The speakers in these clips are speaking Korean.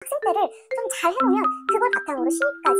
학생때를 좀 잘 해놓으면 그걸 바탕으로 신입까지.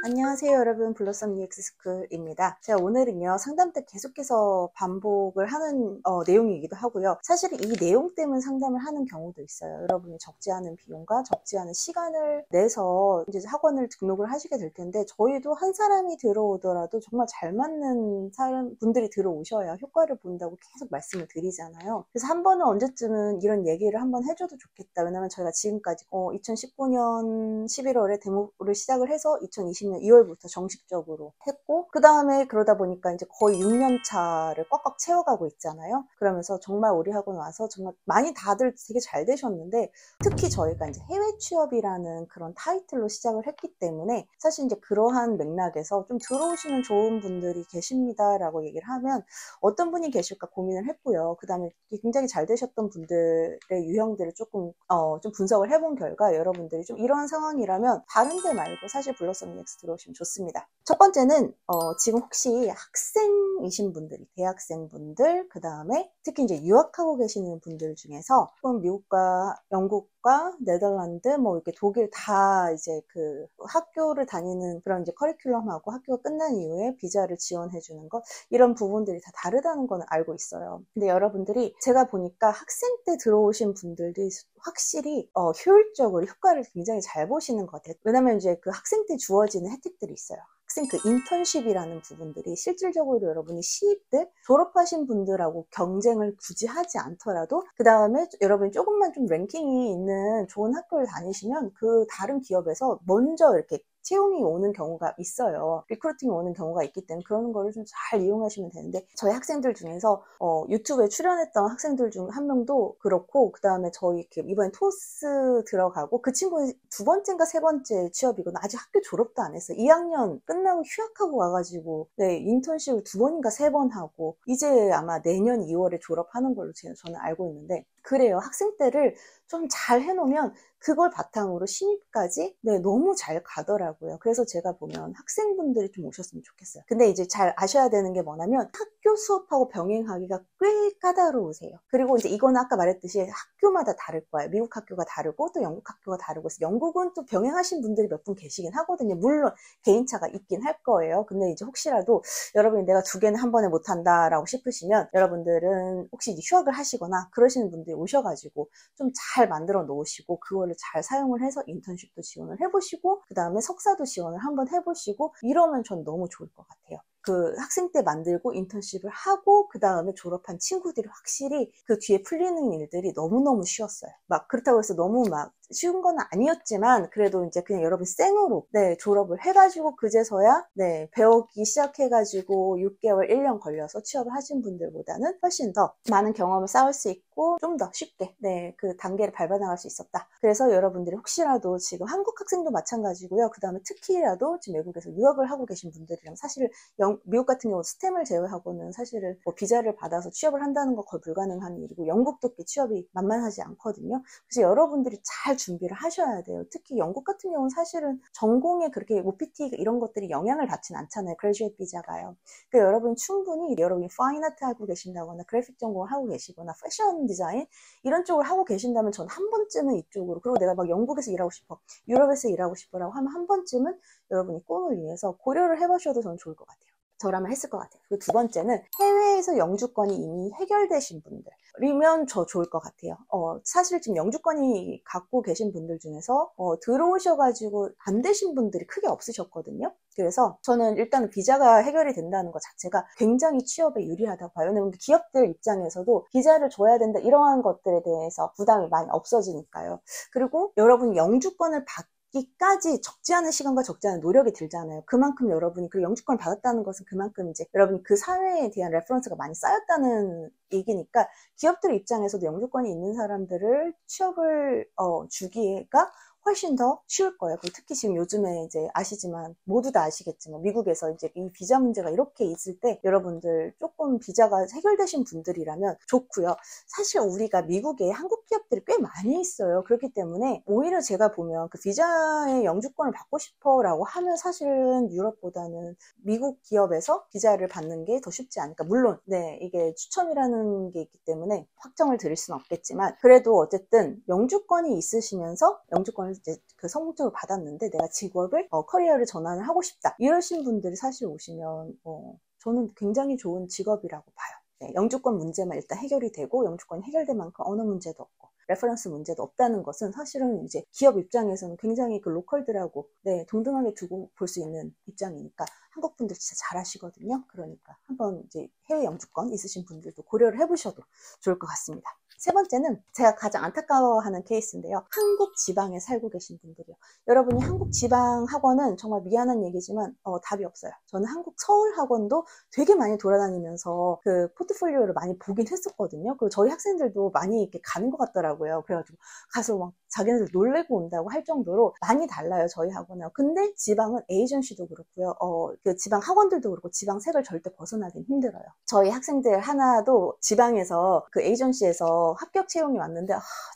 안녕하세요 여러분, 블러썸 UX 스쿨입니다. 제가 오늘은요 상담 때 계속해서 반복을 하는 내용이기도 하고요. 사실 이 내용 때문에 상담을 하는 경우도 있어요. 여러분이 적지 않은 비용과 적지 않은 시간을 내서 이제 학원을 등록을 하시게 될 텐데, 저희도 한 사람이 들어오더라도 정말 잘 맞는 분들이 들어오셔야 효과를 본다고 계속 말씀을 드리잖아요. 그래서 한 번은 언제쯤은 이런 얘기를 한번 해줘도 좋겠다. 왜냐면 저희가 지금까지 2019년 11월에 데모를 시작을 해서 2020년 2월부터 정식적으로 했고, 그 다음에 그러다 보니까 이제 거의 6년 차를 꽉꽉 채워가고 있잖아요. 그러면서 정말 우리 학원 와서 정말 많이 다들 되게 잘 되셨는데, 특히 저희가 이제 해외 취업이라는 그런 타이틀로 시작을 했기 때문에 사실 이제 그러한 맥락에서 좀 들어오시면 좋은 분들이 계십니다라고 얘기를 하면 어떤 분이 계실까 고민을 했고요. 그 다음에 굉장히 잘 되셨던 분들의 유형들을 조금 좀 분석을 해본 결과, 여러분들이 좀 이러한 상황이라면 다른 데 말고 사실 블러썸 UX 들어오시면 좋습니다. 첫 번째는 지금 혹시 학생이신 분들이, 대학생분들, 그 다음에 특히 이제 유학하고 계시는 분들 중에서 미국과 영국과 네덜란드, 뭐 이렇게 독일 다 이제 그 학교를 다니는 그런 이제 커리큘럼하고 학교가 끝난 이후에 비자를 지원해 주는 것, 이런 부분들이 다 다르다는 거는 알고 있어요. 근데 여러분들이 제가 보니까 학생 때 들어오신 분들이 확실히 효율적으로 효과를 굉장히 잘 보시는 것 같아요. 왜냐면 이제 그 학생 때 주어지는 혜택들이 있어요. 학생 그 인턴십이라는 부분들이 실질적으로 여러분이 신입 때 졸업하신 분들하고 경쟁을 굳이 하지 않더라도, 그 다음에 여러분이 조금만 좀 랭킹이 있는 좋은 학교를 다니시면 그 다른 기업에서 먼저 이렇게 채용이 오는 경우가 있어요. 리크루팅이 오는 경우가 있기 때문에 그런 거를 좀 잘 이용하시면 되는데, 저희 학생들 중에서 유튜브에 출연했던 학생들 중 한 명도 그렇고, 그 다음에 저희 이번에 토스 들어가고 그 친구는 두 번째인가 세 번째 취업이고 아직 학교 졸업도 안 했어요. 2학년 끝나고 휴학하고 와가지고 인턴십을 두 번인가 세 번 하고 이제 아마 내년 2월에 졸업하는 걸로 저는 알고 있는데, 그래요. 학생 때를 좀 잘 해놓으면 그걸 바탕으로 신입까지 너무 잘 가더라고요. 그래서 제가 보면 학생분들이 좀 오셨으면 좋겠어요. 근데 이제 잘 아셔야 되는 게 뭐냐면, 학교 수업하고 병행하기가 꽤 까다로우세요. 그리고 이제 이건 아까 말했듯이 학교마다 다를 거예요. 미국 학교가 다르고 또 영국 학교가 다르고, 그래서 영국은 또 병행하신 분들이 몇 분 계시긴 하거든요. 물론 개인차가 있긴 할 거예요. 근데 이제 혹시라도 여러분이 내가 두 개는 한 번에 못한다라고 싶으시면, 여러분들은 혹시 이제 휴학을 하시거나 그러시는 분들이 오셔가지고 좀 잘 만들어 놓으시고 그거를 잘 사용을 해서 인턴십도 지원을 해보시고 그 다음에 석사도 지원을 한번 해보시고 이러면 전 너무 좋을 것 같아요. 그 학생 때 만들고 인턴십을 하고 그 다음에 졸업한 친구들이 확실히 그 뒤에 풀리는 일들이 너무너무 쉬웠어요. 막 그렇다고 해서 너무 막 쉬운 건 아니었지만, 그래도 이제 그냥 여러분 생으로 졸업을 해가지고 그제서야 배우기 시작해가지고 6개월 1년 걸려서 취업을 하신 분들보다는 훨씬 더 많은 경험을 쌓을 수 있고 좀 더 쉽게 그 단계를 밟아나갈 수 있었다. 그래서 여러분들이 혹시라도 지금 한국 학생도 마찬가지고요. 그 다음에 특히라도 지금 외국에서 유학을 하고 계신 분들이랑, 사실 미국 같은 경우 스템을 제외하고는 사실은 뭐 비자를 받아서 취업을 한다는 거 거의 불가능한 일이고, 영국도 취업이 만만하지 않거든요. 그래서 여러분들이 잘 준비를 하셔야 돼요. 특히 영국 같은 경우는 사실은 전공에 그렇게 OPT 이런 것들이 영향을 받지는 않잖아요. 그레이주에이트 비자가요. 그러니까 여러분 충분히 여러분이 파인아트 하고 계신다거나 그래픽 전공을 하고 계시거나 패션 디자인 이런 쪽을 하고 계신다면 전 한 번쯤은 이쪽으로, 그리고 내가 막 영국에서 일하고 싶어, 유럽에서 일하고 싶어라고 하면 한 번쯤은 여러분이 꿈을 위해서 고려를 해보셔도 저는 좋을 것 같아요. 저라면 했을 것 같아요. 그리고 두 번째는 해외에서 영주권이 이미 해결되신 분들이면 저 좋을 것 같아요. 사실 지금 영주권이 갖고 계신 분들 중에서 들어오셔가지고 안 되신 분들이 크게 없으셨거든요. 그래서 저는 일단 비자가 해결이 된다는 것 자체가 굉장히 취업에 유리하다고 봐요. 왜냐면 기업들 입장에서도 비자를 줘야 된다 이러한 것들에 대해서 부담이 많이 없어지니까요. 그리고 여러분이 영주권을 기까지 적지 않은 시간과 적지 않은 노력이 들잖아요. 그만큼 여러분이 그 영주권을 받았다는 것은 그만큼 이제 여러분이 그 사회에 대한 레퍼런스가 많이 쌓였다는 얘기니까, 기업들 입장에서도 영주권이 있는 사람들을 취업을 주기가 훨씬 더 쉬울 거예요. 특히 지금 요즘에 이제 아시지만, 모두 다 아시겠지만, 미국에서 이제 이 비자 문제가 이렇게 있을 때 여러분들 조금 비자가 해결되신 분들이라면 좋고요. 사실 우리가 미국에 한국 기업들이 꽤 많이 있어요. 그렇기 때문에 오히려 제가 보면 그 비자의 영주권을 받고 싶어라고 하면 사실은 유럽보다는 미국 기업에서 비자를 받는 게 더 쉽지 않을까. 물론 네, 이게 추첨이라는 게 있기 때문에 확정을 드릴 수는 없겠지만, 그래도 어쨌든 영주권이 있으시면서 영주권을 이제 그 성공적으로 받았는데 내가 직업을 커리어를 전환을 하고 싶다 이러신 분들이 사실 오시면 저는 굉장히 좋은 직업이라고 봐요. 네, 영주권 문제만 일단 해결이 되고, 영주권이 해결된 만큼 언어 문제도 없고 레퍼런스 문제도 없다는 것은 사실은 이제 기업 입장에서는 굉장히 그 로컬들하고 네, 동등하게 두고 볼 수 있는 입장이니까 한국 분들 진짜 잘하시거든요. 그러니까 한번 이제 해외 영주권 있으신 분들도 고려를 해보셔도 좋을 것 같습니다. 세 번째는 제가 가장 안타까워하는 케이스인데요. 한국 지방에 살고 계신 분들이요. 여러분이 한국 지방 학원은 정말 미안한 얘기지만 답이 없어요. 저는 한국 서울 학원도 되게 많이 돌아다니면서 그 포트폴리오를 많이 보긴 했었거든요. 그리고 저희 학생들도 많이 이렇게 가는 것 같더라고요. 그래가지고 가서 막 자기네들 놀래고 온다고 할 정도로 많이 달라요, 저희 학원하고. 근데 지방은 에이전시도 그렇고요. 그 지방 학원들도 그렇고 지방색을 절대 벗어나긴 힘들어요. 저희 학생들 하나도 지방에서 그 에이전시에서 합격 채용이 왔는데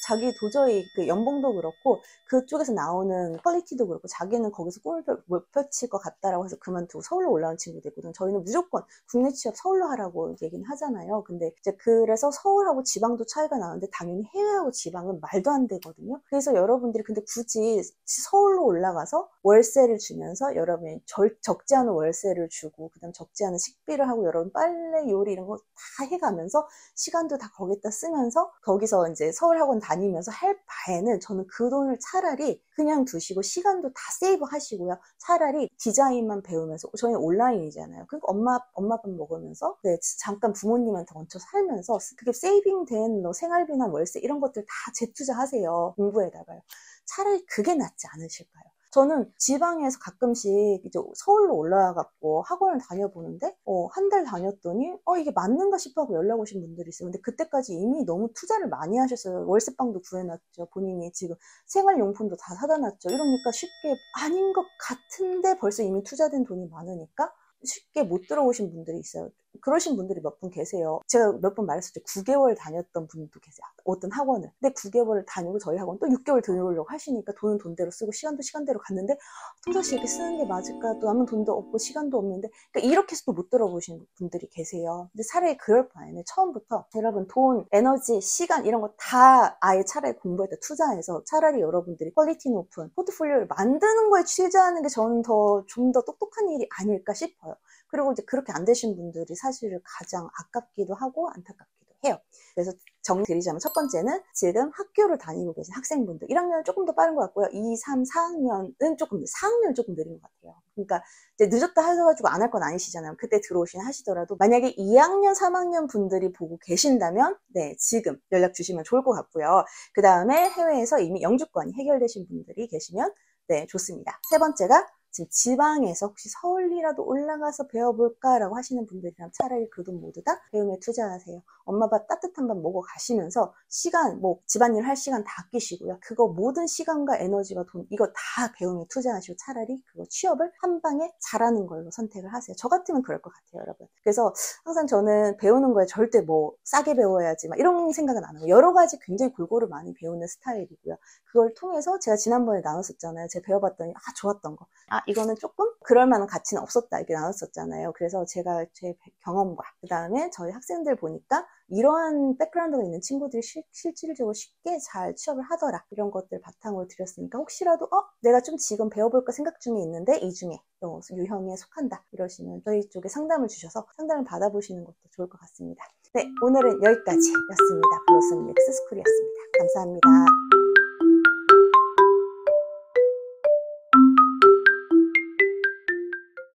자기 도저히 그 연봉도 그렇고 그쪽에서 나오는 퀄리티도 그렇고 자기는 거기서 꿈을 못 펼칠 것 같다라고 해서 그만두고 서울로 올라온 친구도 있거든요. 저희는 무조건 국내 취업 서울로 하라고 얘기는 하잖아요. 근데 이제 그래서 서울하고 지방도 차이가 나는데 당연히 해외하고 지방은 말도 안 되거든요. 그래서 여러분들이 근데 굳이 서울로 올라가서 월세를 주면서 여러분이 적지 않은 월세를 주고 그다음 적지 않은 식비를 하고 여러분 빨래 요리 이런 거 다 해가면서 시간도 다 거기다 쓰면서 거기서 이제 서울 학원 다니면서 할 바에는 저는 그 돈을 차라리 그냥 두시고 시간도 다 세이브 하시고요. 차라리 디자인만 배우면서, 저희는 온라인이잖아요. 그러니까 엄마 밥 먹으면서 네, 잠깐 부모님한테 얹혀 살면서 그게 세이빙된 생활비나 월세 이런 것들 다 재투자하세요. 공부에다가요. 차라리 그게 낫지 않으실까요? 저는 지방에서 가끔씩 이제 서울로 올라와갖고 학원을 다녀보는데, 한 달 다녔더니, 이게 맞는가 싶어 하고 연락 오신 분들이 있어요. 근데 그때까지 이미 너무 투자를 많이 하셨어요. 월세방도 구해놨죠. 본인이 지금 생활용품도 다 사다 놨죠. 이러니까 쉽게 아닌 것 같은데 벌써 이미 투자된 돈이 많으니까 쉽게 못 들어오신 분들이 있어요. 그러신 분들이 몇 분 계세요. 제가 몇 번 말했었죠. 9개월 다녔던 분도 계세요. 어떤 학원을. 근데 9개월을 다니고 저희 학원 또 6개월 들어오려고 하시니까 돈은 돈대로 쓰고 시간도 시간대로 갔는데 또다시 이렇게 쓰는 게 맞을까? 또 남은 돈도 없고 시간도 없는데 그러니까 이렇게 해서 또 못 들어보시는 분들이 계세요. 근데 차라리 그럴 바에는 처음부터 여러분 돈, 에너지, 시간 이런 거 다 아예 차라리 공부에다 투자해서 차라리 여러분들이 퀄리티 높은 포트폴리오를 만드는 거에 취재하는 게 저는 좀 더 똑똑한 일이 아닐까 싶어요. 그리고 이제 그렇게 안 되신 분들이 사실 가장 아깝기도 하고 안타깝기도 해요. 그래서 정리드리자면 첫 번째는 지금 학교를 다니고 계신 학생분들 1학년은 조금 더 빠른 것 같고요. 2, 3, 4학년은 조금 4학년은 조금 느린 것 같아요. 그러니까 이제 늦었다 해가지고 안 할 건 아니시잖아요. 그때 들어오시나 하시더라도 만약에 2학년, 3학년 분들이 보고 계신다면 네, 지금 연락 주시면 좋을 것 같고요. 그 다음에 해외에서 이미 영주권이 해결되신 분들이 계시면 네, 좋습니다. 세 번째가 지금 지방에서 혹시 서울이라도 올라가서 배워볼까라고 하시는 분들이라면 차라리 그 돈 모두 다 배움에 투자하세요. 엄마 밥 따뜻한 밥 먹어 가시면서 시간, 집안일 할 시간 다 아끼시고요. 그거 모든 시간과 에너지와 돈 이거 다 배움에 투자하시고 차라리 그거 취업을 한 방에 잘하는 걸로 선택을 하세요. 저 같으면 그럴 것 같아요, 여러분. 그래서 항상 저는 배우는 거에 절대 싸게 배워야지 막 이런 생각은 안 하고 여러 가지 굉장히 골고루 많이 배우는 스타일이고요. 그걸 통해서 제가 지난번에 나눴었잖아요. 제가 배워봤더니 좋았던 거. 이거는 조금 그럴 만한 가치는 없었다 이렇게 나눴었잖아요. 그래서 제가 제 경험과 그 다음에 저희 학생들 보니까 이러한 백그라운드가 있는 친구들이 실질적으로 쉽게 잘 취업을 하더라 이런 것들 바탕으로 드렸으니까 혹시라도 내가 좀 지금 배워볼까 생각 중에 있는데 이 중에 또 유형에 속한다 이러시면 저희 쪽에 상담을 주셔서 상담을 받아보시는 것도 좋을 것 같습니다. 네, 오늘은 여기까지였습니다. 블로썸 UX 스쿨이었습니다. 감사합니다.